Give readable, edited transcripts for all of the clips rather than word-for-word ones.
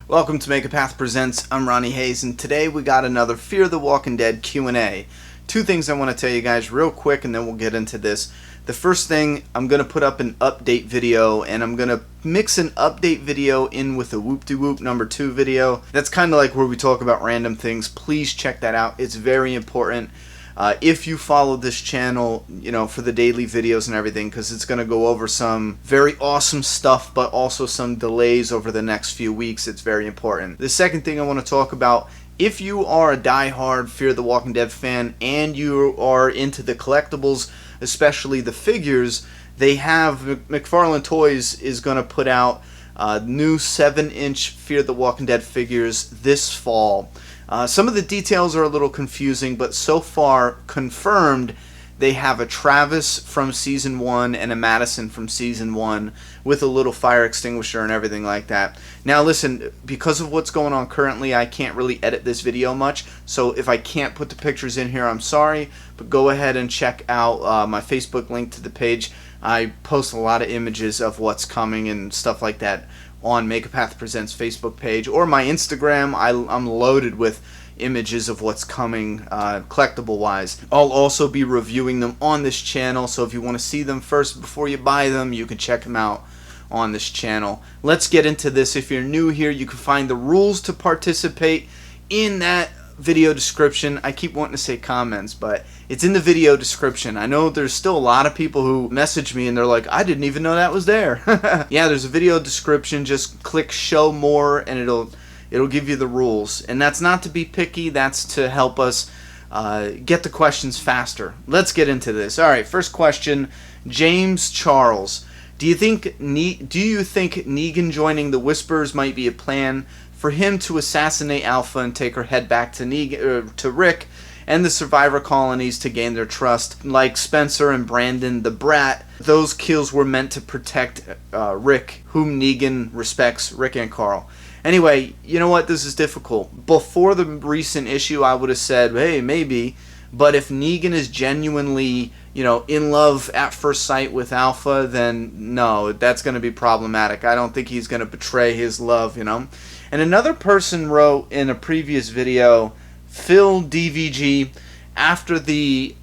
Welcome to Make a Path Presents. I'm Ronnie Hayes, and today we got another Fear the Walking Dead Q&A. Two things I want to tell you guys real quick, and then we'll get into this. The first thing, I'm going to put up an update video, and I'm going to mix an update video in with a whoop-de-whoop number 2 video. That's kind of like where we talk about random things. Please check that out. It's very important. If you follow this channel, for the daily videos and everything, because it's going to go over some very awesome stuff, but also some delays over the next few weeks. It's very important. The second thing I want to talk about, if you are a die-hard Fear the Walking Dead fan and you are into the collectibles, especially the figures, they have, McFarlane Toys is going to put out new 7-inch Fear the Walking Dead figures this fall. Some of the details are a little confusing, but so far confirmed they have a Travis from Season 1 and a Madison from Season 1 with a little fire extinguisher and everything like that. Now listen, because of what's going on currently, I can't really edit this video much, so if I can't put the pictures in here, I'm sorry, but go ahead and check out my Facebook link to the page. I post a lot of images of what's coming and stuff like that on Make a Path Presents Facebook page, or my Instagram. I'm loaded with images of what's coming collectible wise. I'll also be reviewing them on this channel, so if you want to see them first before you buy them, you can check them out on this channel. Let's get into this. If you're new here, you can find the rules to participate in that video description. I keep wanting to say comments, but it's in the video description. I know there's still a lot of people who message me and they're like, I didn't even know that was there. Yeah, there's a video description. Just click show more and it'll give you the rules. And that's not to be picky, that's to help us get the questions faster. Let's get into this. Alright, first question, James Charles. Do you think Negan joining the Whispers might be a plan for him to assassinate Alpha and take her head back to Rick and the survivor colonies to gain their trust? Like Spencer and Brandon the Brat, those kills were meant to protect Rick, whom Negan respects, Rick and Carl. Anyway, you know what? This is difficult. Before the recent issue, I would have said, hey, maybe. But if Negan is genuinely, in love at first sight with Alpha, then no, that's going to be problematic. I don't think he's going to betray his love, And another person wrote in a previous video, Phil DVG, after the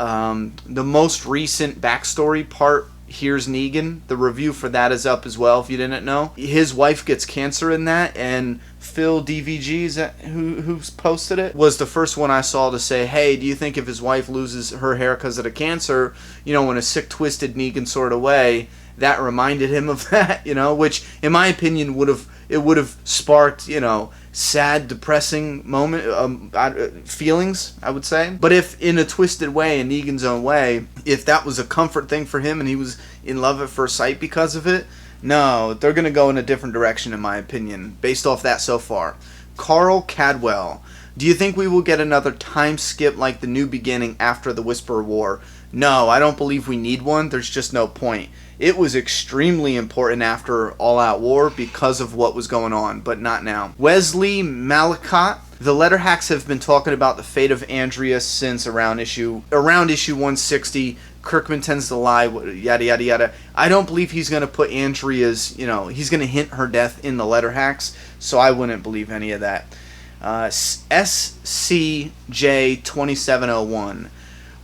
most recent backstory part, Here's Negan. The review for that is up as well, if you didn't know. His wife gets cancer in that, and Phil DVG, is that who's posted it, was the first one I saw to say, hey, do you think if his wife loses her hair because of the cancer, in a sick, twisted Negan sort of way, that reminded him of that, which in my opinion would have sparked, sad, depressing feelings, I would say. But if in a twisted way, in Negan's own way, if that was a comfort thing for him and he was in love at first sight because of it, no, they're going to go in a different direction in my opinion, based off that so far. Carl Cadwell. Do you think we will get another time skip like the New Beginning after the Whisper War? No, I don't believe we need one. There's just no point. It was extremely important after All Out War because of what was going on, but not now. Wesley Malacott. The letter hacks have been talking about the fate of Andrea since around issue 160. Kirkman tends to lie, yada yada yada. I don't believe he's going to put Andrea's, he's going to hint her death in the letter hacks, so I wouldn't believe any of that. SCJ2701.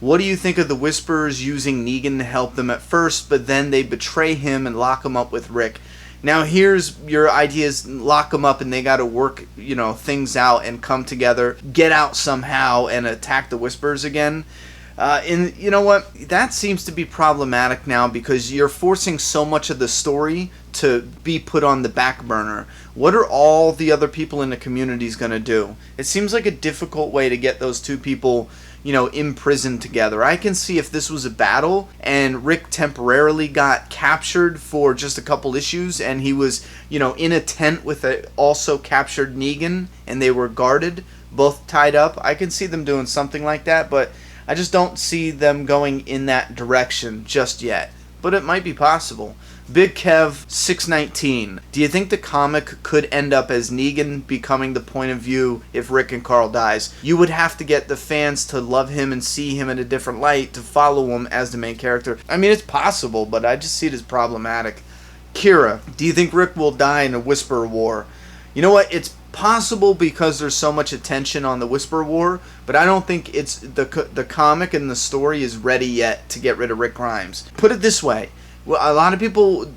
What do you think of the Whisperers using Negan to help them at first, but then they betray him and lock him up with Rick? Now here's your ideas: lock them up and they got to work, things out and come together, get out somehow and attack the Whisperers again. And you know what? That seems to be problematic now because you're forcing so much of the story to be put on the back burner. What are all the other people in the communities going to do? It seems like a difficult way to get those two people, imprisoned together. I can see if this was a battle and Rick temporarily got captured for just a couple issues and he was, in a tent with a also captured Negan and they were guarded, both tied up. I can see them doing something like that, but I just don't see them going in that direction just yet. But it might be possible. Big Kev 619. Do you think the comic could end up as Negan becoming the point of view if Rick and Carl dies? You would have to get the fans to love him and see him in a different light to follow him as the main character. I mean, it's possible, but I just see it as problematic. Kira, do you think Rick will die in a Whisper War? You know what? It's Possible because there's so much attention on the Whisper War, but I don't think it's the comic and the story is ready yet to get rid of Rick Grimes. Put it this way, well, a lot of people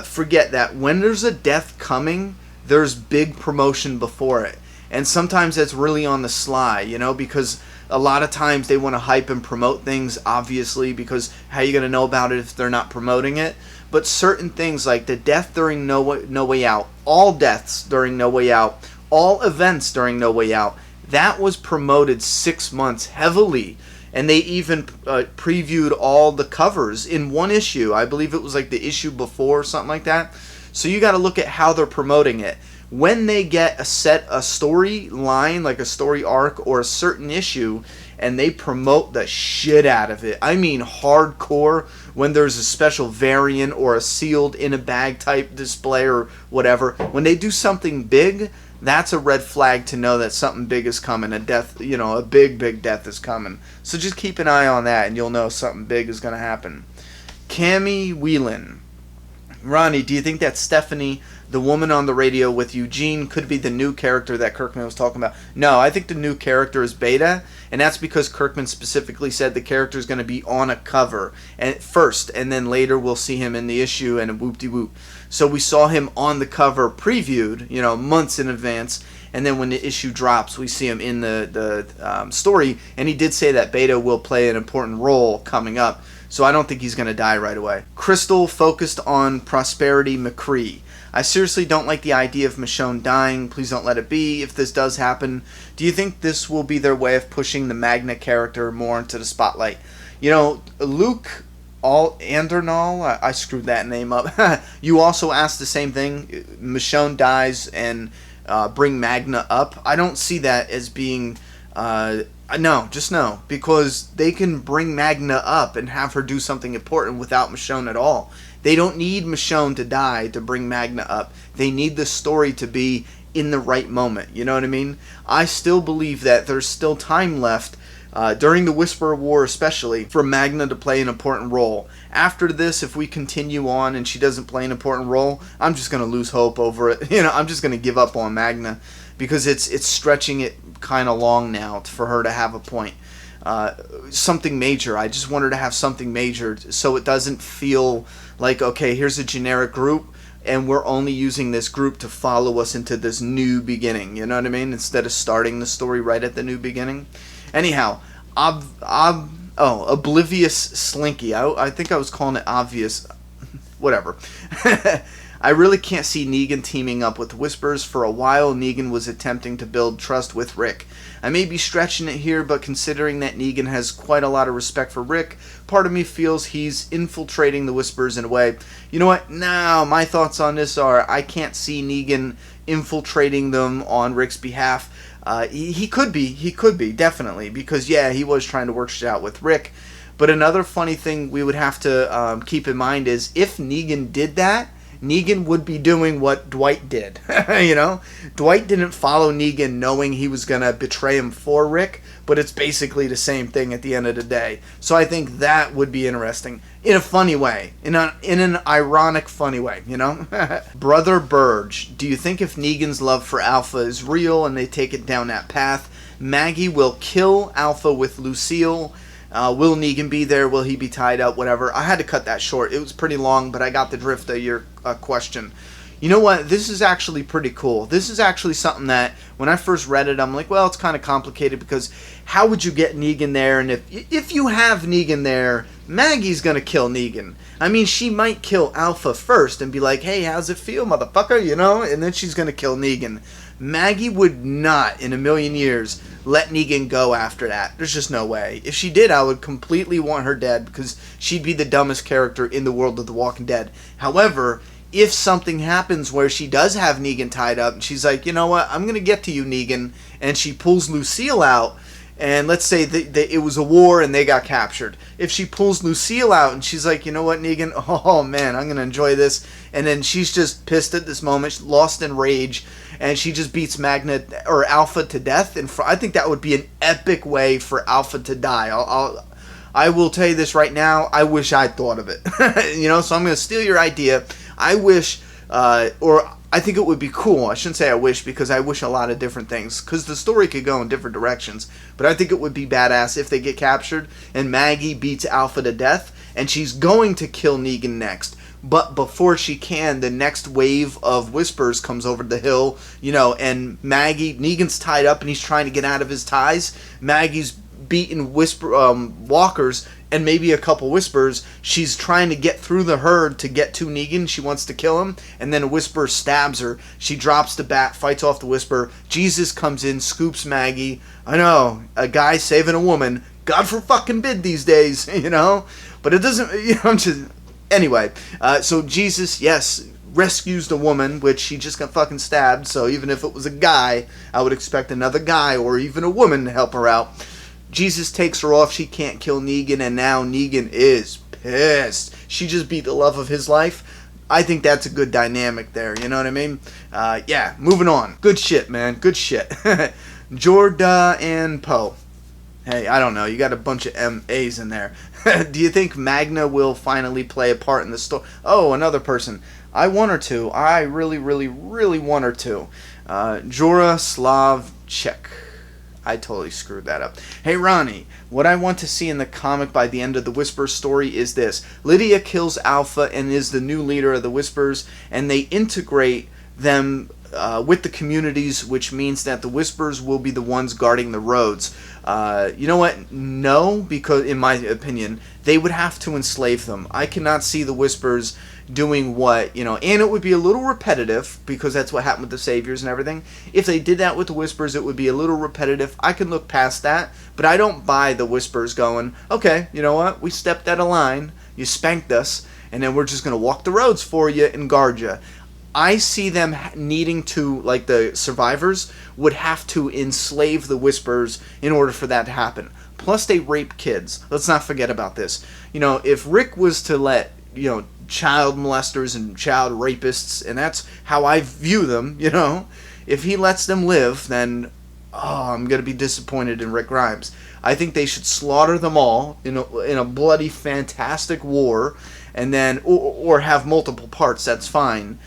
forget that when there's a death coming, there's big promotion before it. And sometimes that's really on the sly, you know, because a lot of times they want to hype and promote things, obviously, because how are you going to know about it if they're not promoting it? But certain things like the death during No Way Out, all deaths during No Way Out, all events during No Way Out, that was promoted 6 months heavily. And they even previewed all the covers in one issue. I believe it was like the issue before or something like that. So you got to look at how they're promoting it. When they get a story line, like a story arc or a certain issue, and they promote the shit out of it. I mean hardcore, when there's a special variant or a sealed in a bag type display or whatever. When they do something big, that's a red flag to know that something big is coming. A death, you know, a big death is coming. So just keep an eye on that and you'll know something big is going to happen. Cammy Whelan. Ronnie, do you think that Stephanie, the woman on the radio with Eugene, could be the new character that Kirkman was talking about? No, I think the new character is Beta, and that's because Kirkman specifically said the character is going to be on a cover and first, and then later we'll see him in the issue and a whoop-de-whoop. So we saw him on the cover previewed, you know, months in advance, and then when the issue drops, we see him in the story, and he did say that Beta will play an important role coming up. So I don't think he's going to die right away. Crystal focused on Prosperity McCree. I seriously don't like the idea of Michonne dying. Please don't let it be. If this does happen, do you think this will be their way of pushing the Magna character more into the spotlight? You know, Luke Andernall, I screwed that name up. You also asked the same thing. Michonne dies and bring Magna up. I don't see that as being... No, just no, because they can bring Magna up and have her do something important without Michonne at all. They don't need Michonne to die to bring Magna up. They need the story to be in the right moment. You know what I mean? I still believe that there's still time left, during the Whisperer War especially, for Magna to play an important role. After this, if we continue on and she doesn't play an important role, I'm just going to lose hope over it. You know, I'm just going to give up on Magna, because it's stretching it kind of long now for her to have a point. Something major. I just want her to have something major so it doesn't feel like, okay, here's a generic group and we're only using this group to follow us into this new beginning. You know what I mean? Instead of starting the story right at the new beginning. Anyhow, Oblivious Slinky. I think I was calling it obvious. Whatever. I really can't see Negan teaming up with Whispers. For a while, Negan was attempting to build trust with Rick. I may be stretching it here, but considering that Negan has quite a lot of respect for Rick, part of me feels he's infiltrating the Whispers in a way. You know what? Now, my thoughts on this are, I can't see Negan infiltrating them on Rick's behalf. He could be, definitely, because, yeah, he was trying to work shit out with Rick. But another funny thing we would have to keep in mind is, if Negan did that, Negan would be doing what Dwight did. You know? Dwight didn't follow Negan knowing he was going to betray him for Rick, but it's basically the same thing at the end of the day. So I think that would be interesting. In a funny way. In an ironic funny way, you know? Brother Burge, do you think if Negan's love for Alpha is real and they take it down that path, Maggie will kill Alpha with Lucille? Will Negan be there? Will he be tied up? Whatever. I had to cut that short. It was pretty long, but I got the drift of your question. You know what? This is actually pretty cool. This is actually something that, when I first read it, I'm like, well, it's kind of complicated, because how would you get Negan there? And if you have Negan there, Maggie's going to kill Negan. I mean, she might kill Alpha first and be like, hey, how's it feel, motherfucker? You know? And then she's going to kill Negan. Maggie would not, in a million years, let Negan go after that. There's just no way. If she did, I would completely want her dead, because she'd be the dumbest character in the world of The Walking Dead. However, if something happens where she does have Negan tied up, and she's like, you know what, I'm going to get to you, Negan, and she pulls Lucille out, and let's say it was a war and they got captured. If she pulls Lucille out and she's like, you know what, Negan, oh man, I'm going to enjoy this, and then she's just pissed at this moment, lost in rage, and she just beats Magna or Alpha to death, and I think that would be an epic way for Alpha to die. I will tell you this right now, I wish I'd thought of it. You know, so I'm going to steal your idea. I wish, or I think it would be cool. I shouldn't say I wish, because I wish a lot of different things, because the story could go in different directions. But I think it would be badass if they get captured and Maggie beats Alpha to death, and she's going to kill Negan next. But before she can, the next wave of Whispers comes over the hill, and Negan's tied up and he's trying to get out of his ties. Maggie's beating walkers and maybe a couple Whispers. She's trying to get through the herd to get to Negan. She wants to kill him, and then a Whisper stabs her. She drops the bat, fights off the Whisper. Jesus comes in, scoops Maggie. I know, a guy saving a woman. God for fucking bid these days, But it doesn't, I'm just... Anyway, so Jesus, yes, rescues the woman, which she just got fucking stabbed. So even if it was a guy, I would expect another guy or even a woman to help her out. Jesus takes her off. She can't kill Negan, and now Negan is pissed. She just beat the love of his life. I think that's a good dynamic there. You know what I mean? Yeah, moving on. Good shit, man. Good shit. Jorda and Poe. Hey, I don't know. You got a bunch of M.A.s in there. Do you think Magna will finally play a part in the story? Oh, another person. I want her to. I really, really, really want her to. Jorah Slavchek. I totally screwed that up. Hey, Ronnie, what I want to see in the comic by the end of the Whispers story is this. Lydia kills Alpha and is the new leader of the Whispers, and they integrate them with the communities, which means that the Whispers will be the ones guarding the roads. You know what? No, because in my opinion, they would have to enslave them. I cannot see the Whispers doing what, and it would be a little repetitive, because that's what happened with the Saviors and everything. If they did that with the Whispers, it would be a little repetitive. I can look past that, but I don't buy the Whispers going, okay, you know what? We stepped out of line, you spanked us, and then we're just going to walk the roads for you and guard you. I see them needing to, like the survivors, would have to enslave the Whispers in order for that to happen. Plus, they rape kids. Let's not forget about this. If Rick was to let, child molesters and child rapists, and that's how I view them, if he lets them live, then, I'm going to be disappointed in Rick Grimes. I think they should slaughter them all in a bloody, fantastic war, and then, or have multiple parts, that's fine.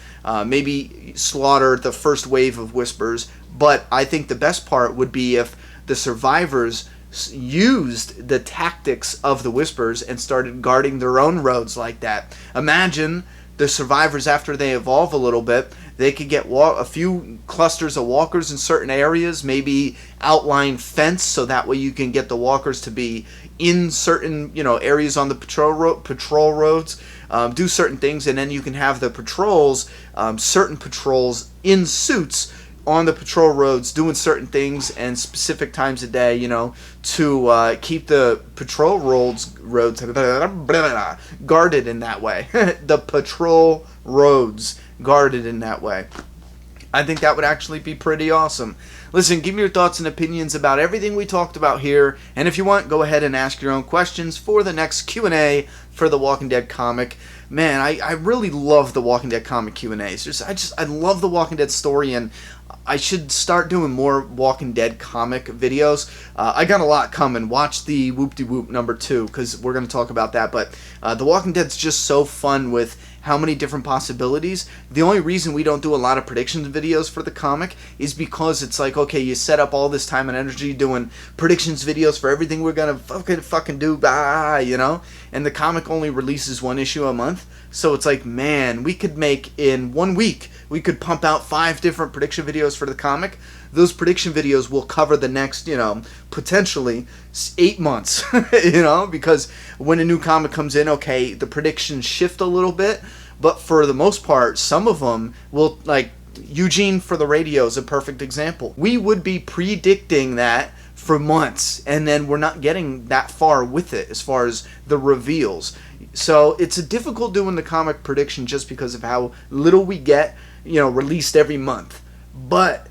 Maybe slaughter the first wave of Whispers, but I think the best part would be if the survivors used the tactics of the Whispers and started guarding their own roads like that. Imagine the survivors, after they evolve a little bit, they could get a few clusters of walkers in certain areas, maybe outline fence, so that way you can get the walkers to be in certain areas on the patrol roads, do certain things, and then you can have the patrols, certain patrols in suits on the patrol roads doing certain things and specific times a day, to keep the patrol roads guarded in that way. The patrol roads guarded in that way. I think that would actually be pretty awesome. Listen, give me your thoughts and opinions about everything we talked about here, and if you want, go ahead and ask your own questions for the next Q&A for the Walking Dead comic. Man, I really love the Walking Dead comic Q&As. I love the Walking Dead story, and I should start doing more Walking Dead comic videos. I got a lot coming. Watch the Whoop-de-Whoop #2, because we're going to talk about that. But The Walking Dead's just so fun with how many different possibilities. The only reason we don't do a lot of predictions videos for the comic is because it's like, okay, you set up all this time and energy doing predictions videos for everything we're going to fucking do, and the comic only releases one issue a month. So it's like, man, we could make, in 1 week, we could pump out 5 different prediction videos for the comic. Those prediction videos will cover the next, potentially 8 months, because when a new comic comes in, okay, the predictions shift a little bit, but for the most part, some of them will, like, Eugene for the radio is a perfect example. We would be predicting that for months, and then we're not getting that far with it as far as the reveals. So it's a difficult doing the comic prediction just because of how little we get, released every month. But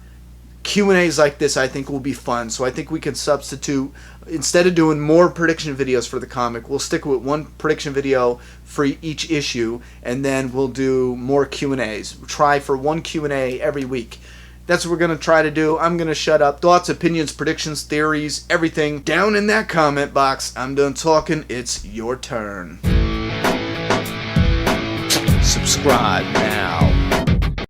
Q&As like this, I think, will be fun. So I think we can substitute, instead of doing more prediction videos for the comic, we'll stick with one prediction video for each issue, and then we'll do more Q&As. We'll try for one Q&A every week. That's what we're going to try to do. I'm going to shut up. Thoughts, opinions, predictions, theories, everything down in that comment box. I'm done talking. It's your turn. Subscribe now.